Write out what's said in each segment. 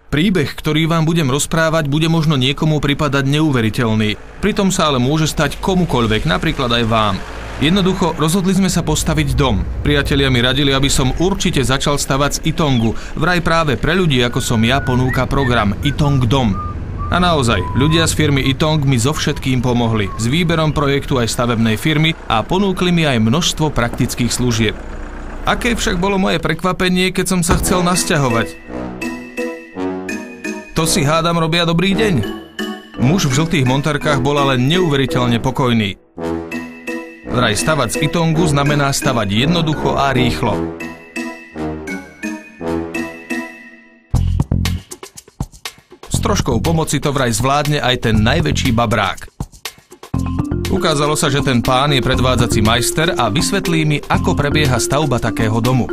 Príbeh, ktorý vám budem rozprávať, bude možno niekomu pripadať neuveriteľný. Pritom sa ale môže stať komukoľvek, napríklad aj vám. Jednoducho, rozhodli sme sa postaviť dom. Priatelia mi radili, aby som určite začal stavať z Itongu. Vraj práve pre ľudí, ako som ja, ponúka program Itong Dom. A naozaj, ľudia z firmy Itong mi so všetkým pomohli. S výberom projektu aj stavebnej firmy a ponúkli mi aj množstvo praktických služieb. Aké však bolo moje prekvapenie, keď som sa chcel nasťahovať. To si hádam robia dobrý deň. Muž v žltých monterkách bol ale neuveriteľne pokojný. Vraj stavať z Itongu znamená stavať jednoducho a rýchlo. S troškou pomoci to vraj zvládne aj ten najväčší babrák. Ukázalo sa, že ten pán je predvádzací majster a vysvetlí mi, ako prebieha stavba takého domu.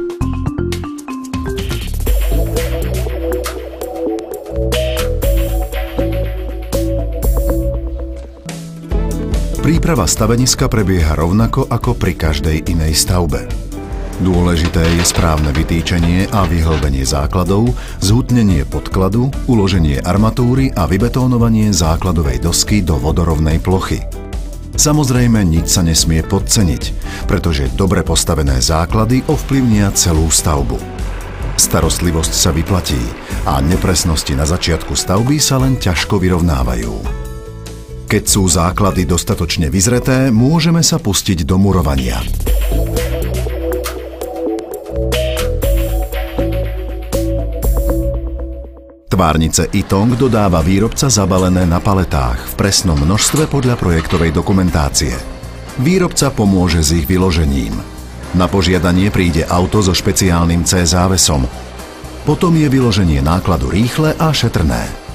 Príprava staveniska prebieha rovnako ako pri každej inej stavbe. Dôležité je správne vytýčenie a vyhlbenie základov, zhutnenie podkladu, uloženie armatúry a vybetónovanie základovej dosky do vodorovnej plochy. Samozrejme, nič sa nesmie podceniť, pretože dobre postavené základy ovplyvnia celú stavbu. Starostlivosť sa vyplatí a nepresnosti na začiatku stavby sa len ťažko vyrovnávajú. Keď sú základy dostatočne vyzreté, môžeme sa pustiť do murovania. Tvárnice Itong dodáva výrobca zabalené na paletách v presnom množstve podľa projektovej dokumentácie. Výrobca pomôže s ich vyložením. Na požiadanie príde auto so špeciálnym C závesom. Potom je vyloženie nákladu rýchle a šetrné.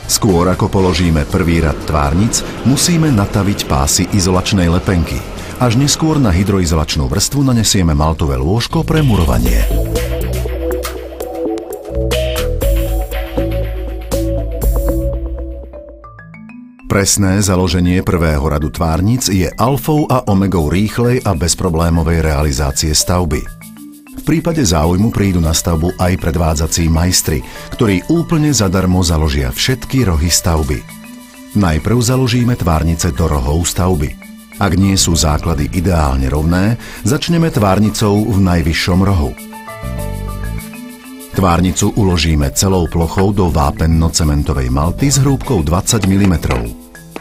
Skôr ako položíme prvý rad tvárnic, musíme nataviť pásy izolačnej lepenky. Až neskôr na hydroizolačnú vrstvu nanesieme maltové lôžko pre murovanie. Presné založenie prvého radu tvárnic je alfou a omegou rýchlej a bezproblémovej realizácie stavby. V prípade záujmu prídu na stavbu aj predvádzací majstri, ktorí úplne zadarmo založia všetky rohy stavby. Najprv založíme tvárnice do rohov stavby. Ak nie sú základy ideálne rovné, začneme tvárnicou v najvyššom rohu. Tvárnicu uložíme celou plochou do vápenno-cementovej malty s hrúbkou 20 mm.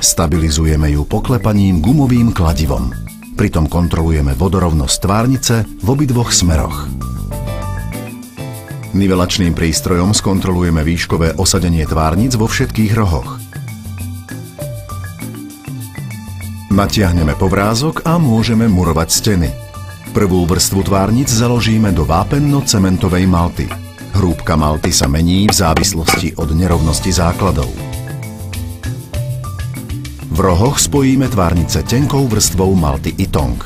Stabilizujeme ju poklepaním gumovým kladivom. Pritom kontrolujeme vodorovnosť tvárnice v obidvoch smeroch. Nivelačným prístrojom skontrolujeme výškové osadenie tvárnic vo všetkých rohoch. Natiahneme povrázok a môžeme murovať steny. Prvú vrstvu tvárnic založíme do vápenno-cementovej malty. Hrúbka malty sa mení v závislosti od nerovnosti základov. V rohoch spojíme tvárnice tenkou vrstvou malty Itong.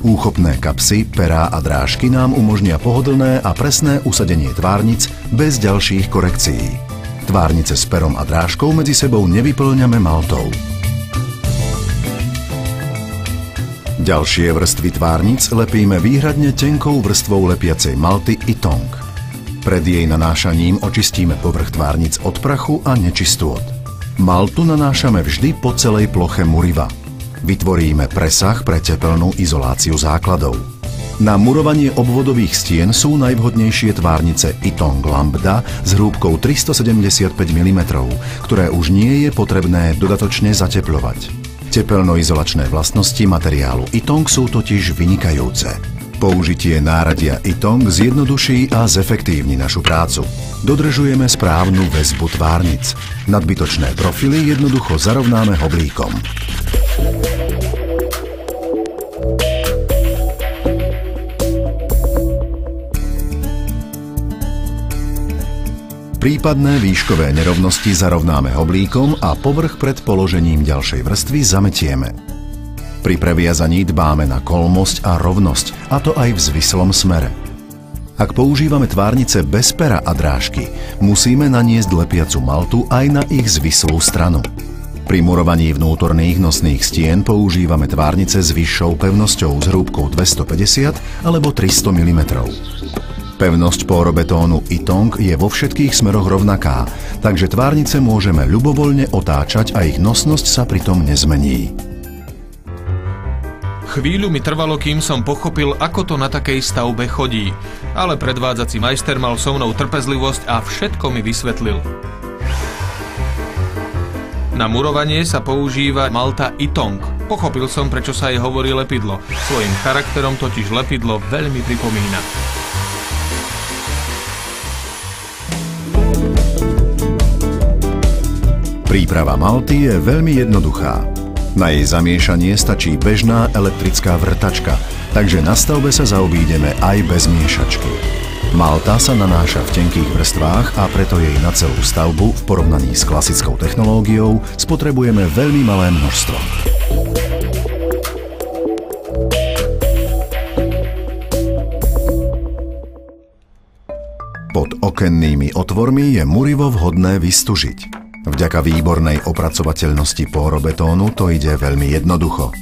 Úchopné kapsy, perá a drážky nám umožnia pohodlné a presné usadenie tvárnic bez ďalších korekcií. Tvárnice s perom a drážkou medzi sebou nevyplňame maltou. Ďalšie vrstvy tvárnic lepíme výhradne tenkou vrstvou lepiacej malty Itong. Pred jej nanášaním očistíme povrch tvárnic od prachu a nečistôt. Maltu nanášame vždy po celej ploche muriva. Vytvoríme presah pre tepelnú izoláciu základov. Na murovanie obvodových stien sú najvhodnejšie tvárnice Itong Lambda s hrúbkou 375 mm, ktoré už nie je potrebné dodatočne zatepľovať. Tepelno-izolačné vlastnosti materiálu Itong sú totiž vynikajúce. Použitie náradia Itong zjednoduší a zefektívni našu prácu. Dodržujeme správnu väzbu tvárnic. Nadbytočné profily jednoducho zarovnáme hoblíkom. Prípadné výškové nerovnosti zarovnáme hoblíkom a povrch pred položením ďalšej vrstvy zametieme. Pri previazaní dbáme na kolmosť a rovnosť, a to aj v zvislom smere. Ak používame tvárnice bez pera a drážky, musíme naniesť lepiacu maltu aj na ich zvislú stranu. Pri murovaní vnútorných nosných stien používame tvárnice s vyššou pevnosťou s hrúbkou 250 alebo 300 mm. Pevnosť pórobetónu Ytong je vo všetkých smeroch rovnaká, takže tvárnice môžeme ľubovoľne otáčať a ich nosnosť sa pritom nezmení. Chvíľu mi trvalo, kým som pochopil, ako to na takej stavbe chodí, ale predvádzací majster mal so mnou trpezlivosť a všetko mi vysvetlil. Na murovanie sa používa malta Ytong. Pochopil som, prečo sa jej hovorí lepidlo. Svojím charakterom totiž lepidlo veľmi pripomína. Príprava malty je veľmi jednoduchá. Na jej zamiešanie stačí bežná elektrická vrtačka, takže na stavbe sa zaobídeme aj bez miešačky. Malta sa nanáša v tenkých vrstvách a preto jej na celú stavbu v porovnaní s klasickou technológiou spotrebujeme veľmi malé množstvo. Pod okennými otvormi je murivo vhodné vystužiť. Vďaka výbornej opracovateľnosti pórobetónu to ide veľmi jednoducho.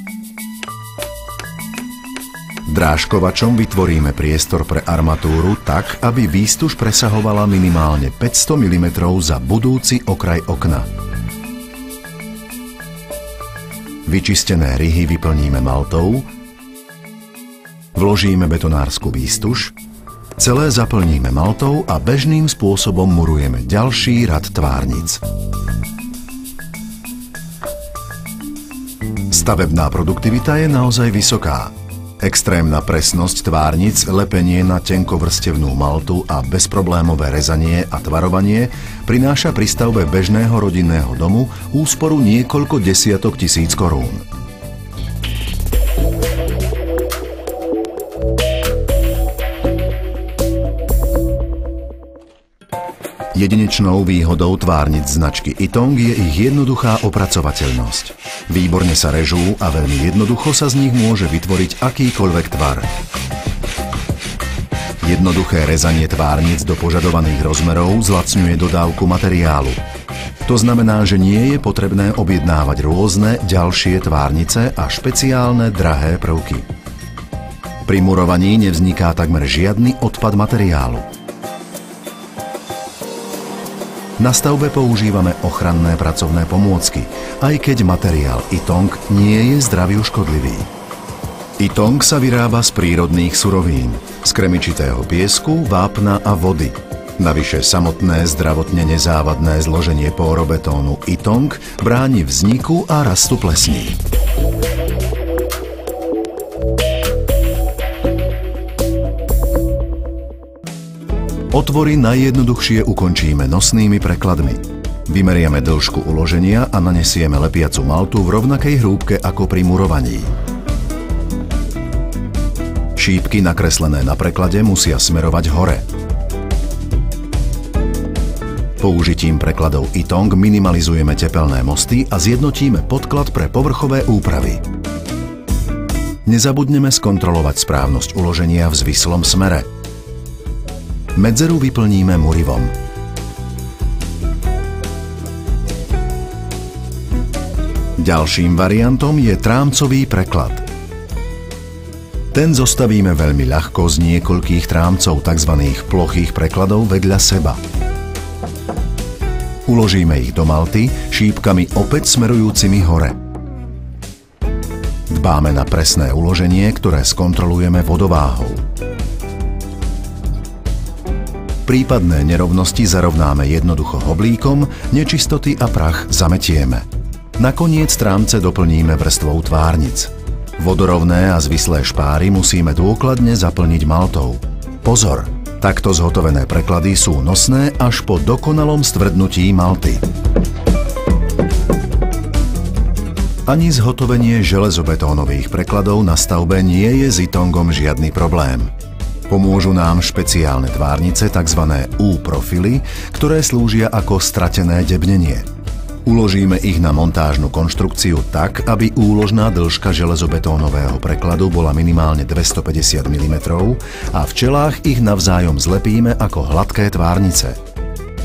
Drážkovačom vytvoríme priestor pre armatúru tak, aby výstuž presahovala minimálne 500 mm za budúci okraj okna. Vyčistené ryhy vyplníme maltou, vložíme betonárskú výstuž, celé zaplníme maltou a bežným spôsobom murujeme ďalší rad tvárnic. Stavebná produktivita je naozaj vysoká. Extrémna presnosť tvárnic, lepenie na tenkovrstevnú maltu a bezproblémové rezanie a tvarovanie prináša pri stavbe bežného rodinného domu úsporu niekoľko desiatok tisíc korún. Jedinečnou výhodou tvárnic značky Ytong je ich jednoduchá opracovateľnosť. Výborne sa režú a veľmi jednoducho sa z nich môže vytvoriť akýkoľvek tvar. Jednoduché rezanie tvárnic do požadovaných rozmerov zlacňuje dodávku materiálu. To znamená, že nie je potrebné objednávať rôzne ďalšie tvárnice a špeciálne drahé prvky. Pri murovaní nevzniká takmer žiadny odpad materiálu. Na stavbe používame ochranné pracovné pomôcky, aj keď materiál Ytong nie je zdraviu škodlivý. Ytong sa vyrába z prírodných surovín, z kremičitého piesku, vápna a vody. Navyše samotné zdravotne nezávadné zloženie pórobetónu Ytong bráni vzniku a rastu plesní. Otvory najjednoduchšie ukončíme nosnými prekladmi. Vymeriame dĺžku uloženia a nanesieme lepiacu maltu v rovnakej hrúbke ako pri murovaní. Šípky nakreslené na preklade musia smerovať hore. Použitím prekladov Ytong minimalizujeme tepelné mosty a zjednotíme podklad pre povrchové úpravy. Nezabudneme skontrolovať správnosť uloženia v zvislom smere. Medzeru vyplníme murivom. Ďalším variantom je trámcový preklad. Ten zostavíme veľmi ľahko z niekoľkých trámcov, tzv. Plochých prekladov vedľa seba. Uložíme ich do malty šípkami opäť smerujúcimi hore. Dbáme na presné uloženie, ktoré skontrolujeme vodováhou. Prípadné nerovnosti zarovnáme jednoducho hoblíkom, nečistoty a prach zametieme. Nakoniec trámce doplníme vrstvou tvárnic. Vodorovné a zvislé špáry musíme dôkladne zaplniť maltou. Pozor! Takto zhotovené preklady sú nosné až po dokonalom stvrdnutí malty. Ani zhotovenie železobetónových prekladov na stavbe nie je s Ytongom žiadny problém. Pomôžu nám špeciálne tvárnice, tzv. U-profily, ktoré slúžia ako stratené debnenie. Uložíme ich na montážnu konštrukciu tak, aby úložná dĺžka železobetónového prekladu bola minimálne 250 mm a v čelách ich navzájom zlepíme ako hladké tvárnice.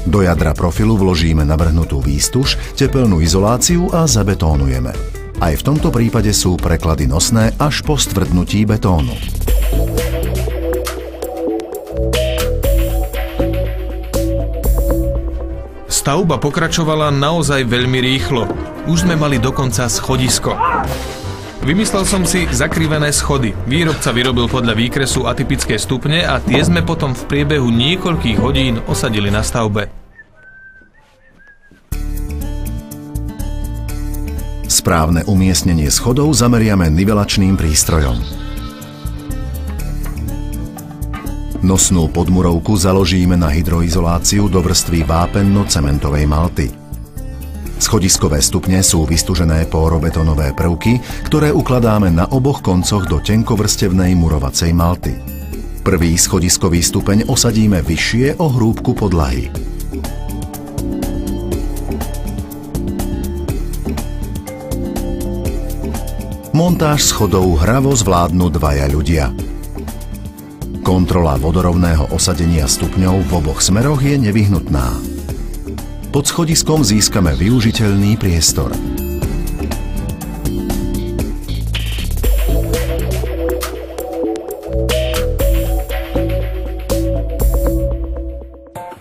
Do jadra profilu vložíme navrhnutú výstuž, tepelnú izoláciu a zabetónujeme. Aj v tomto prípade sú preklady nosné až po stvrdnutí betónu. Stavba pokračovala naozaj veľmi rýchlo. Už sme mali dokonca schodisko. Vymyslel som si zakrivené schody. Výrobca vyrobil podľa výkresu atypické stupne a tie sme potom v priebehu niekoľkých hodín osadili na stavbe. Správne umiestnenie schodov zameriame nivelačným prístrojom. Nosnú podmurovku založíme na hydroizoláciu do vrstvy vápenno-cementovej malty. Schodiskové stupne sú vystúžené pórobetónové prvky, ktoré ukladáme na oboch koncoch do tenkovrstevnej murovacej malty. Prvý schodiskový stupeň osadíme vyššie o hrúbku podlahy. Montáž schodov hravo zvládnu dvaja ľudia. Kontrola vodorovného osadenia stupňov v oboch smeroch je nevyhnutná. Pod schodiskom získame využiteľný priestor.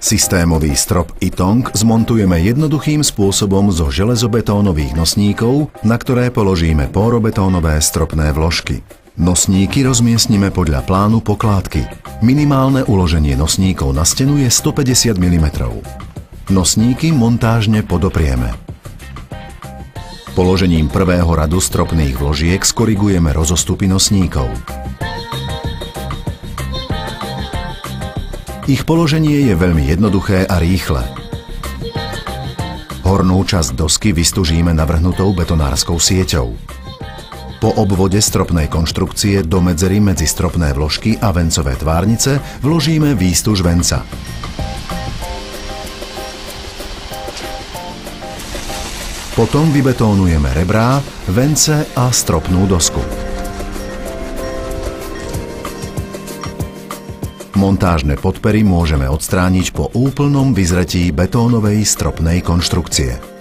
Systémový strop Ytong zmontujeme jednoduchým spôsobom zo železobetónových nosníkov, na ktoré položíme pórobetónové stropné vložky. Nosníky rozmiestnime podľa plánu pokládky. Minimálne uloženie nosníkov na stenu je 150 mm. Nosníky montážne podoprieme. Položením prvého radu stropných vložiek skorigujeme rozostupy nosníkov. Ich položenie je veľmi jednoduché a rýchle. Hornú časť dosky vystužíme navrhnutou betonárskou sieťou. Po obvode stropnej konštrukcie do medzery medzi stropné vložky a vencové tvárnice vložíme výstuž venca. Potom vybetónujeme rebrá, vence a stropnú dosku. Montážne podpery môžeme odstrániť po úplnom vyzretí betónovej stropnej konštrukcie.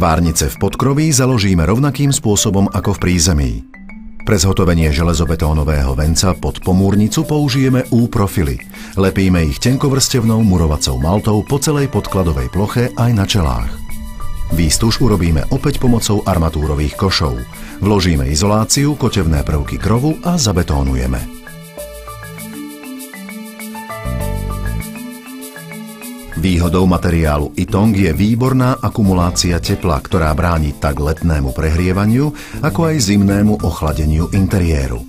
Tvárnice v podkroví založíme rovnakým spôsobom ako v prízemí. Pre zhotovenie železobetónového venca pod pomúrnicu použijeme U-profily. Lepíme ich tenkovrstevnou murovacou maltou po celej podkladovej ploche aj na čelách. Výstuž urobíme opäť pomocou armatúrových košov. Vložíme izoláciu, kotevné prvky krovu a zabetónujeme. Výhodou materiálu Ytong je výborná akumulácia tepla, ktorá bráni tak letnému prehrievaniu, ako aj zimnému ochladeniu interiéru.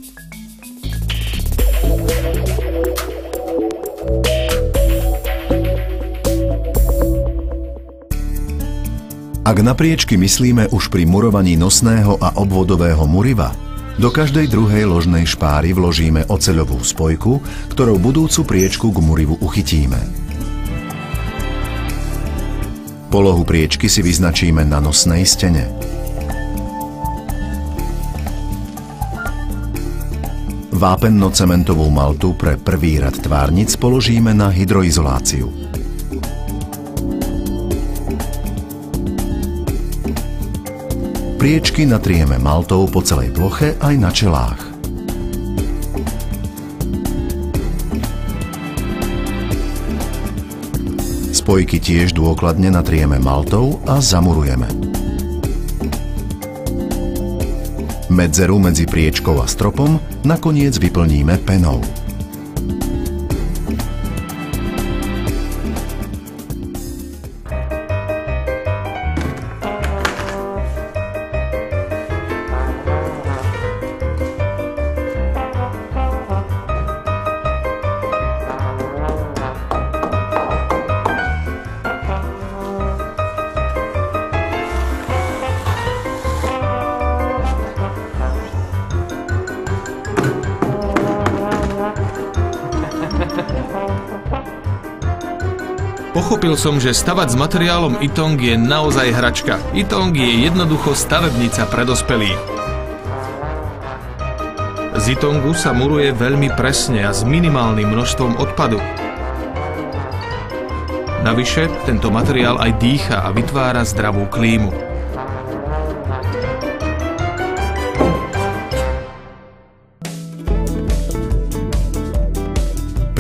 Ak na priečky myslíme už pri murovaní nosného a obvodového muriva, do každej druhej ložnej špáry vložíme oceľovú spojku, ktorou budúcu priečku k murivu uchytíme. Polohu priečky si vyznačíme na nosnej stene. Vápenno-cementovú maltu pre prvý rad tvárnic položíme na hydroizoláciu. Priečky natrieme maltou po celej ploche aj na čelách. Spojky tiež dôkladne natrieme maltou a zamurujeme. Medzeru medzi priečkou a stropom nakoniec vyplníme penou. Pochopil som, že stavať s materiálom Ytong je naozaj hračka. Ytong je jednoducho stavebnica pre dospelých. Z Ytongu sa muruje veľmi presne a s minimálnym množstvom odpadu. Navyše, tento materiál aj dýcha a vytvára zdravú klímu.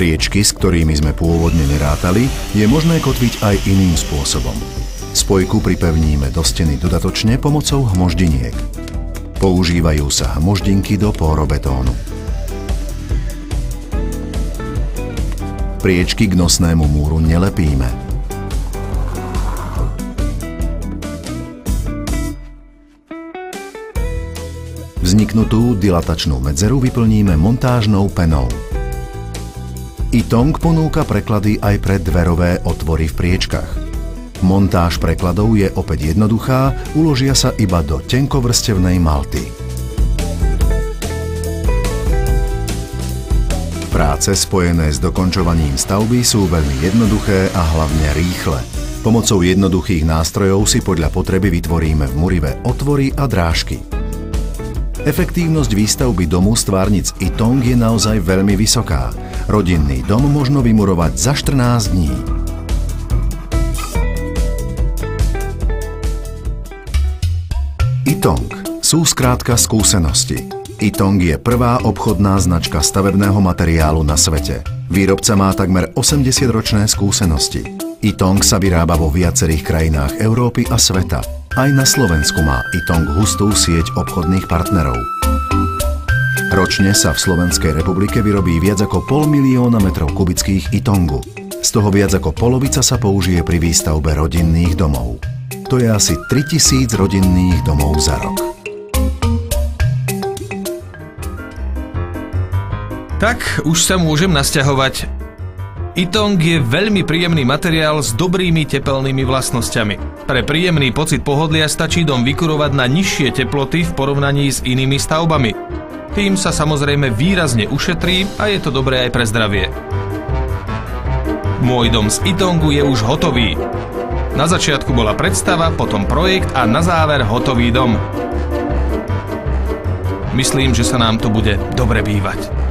Priečky, s ktorými sme pôvodne nerátali, je možné kotviť aj iným spôsobom. Spojku pripevníme do steny dodatočne pomocou hmoždiniek. Používajú sa hmoždinky do porobetónu. Priečky k nosnému múru nelepíme. Vzniknutú dilatačnú medzeru vyplníme montážnou penou. Itong ponúka preklady aj pre dverové otvory v priečkach. Montáž prekladov je opäť jednoduchá, uložia sa iba do tenkovrstevnej malty. Práce spojené s dokončovaním stavby sú veľmi jednoduché a hlavne rýchle. Pomocou jednoduchých nástrojov si podľa potreby vytvoríme v murive otvory a drážky. Efektívnosť výstavby domu z tvárnic Itong je naozaj veľmi vysoká. Rodinný dom možno vymurovať za 14 dní. Itong sú skrátka skúsenosti. Itong je prvá obchodná značka stavebného materiálu na svete. Výrobca má takmer 80-ročné skúsenosti. Itong sa vyrába vo viacerých krajinách Európy a sveta. Aj na Slovensku má Itong hustú sieť obchodných partnerov. Ročne sa v Slovenskej republike vyrobí viac ako 500 000 metrov kubických Itongu. Z toho viac ako polovica sa použije pri výstavbe rodinných domov. To je asi 3000 rodinných domov za rok. Tak, už sa môžem nasťahovať. Itong je veľmi príjemný materiál s dobrými tepelnými vlastnosťami. Pre príjemný pocit pohodlia stačí dom vykurovať na nižšie teploty v porovnaní s inými stavbami. Tým sa samozrejme výrazne ušetrí a je to dobré aj pre zdravie. Môj dom z Itongu je už hotový. Na začiatku bola predstava, potom projekt a na záver hotový dom. Myslím, že sa nám tu bude dobre bývať.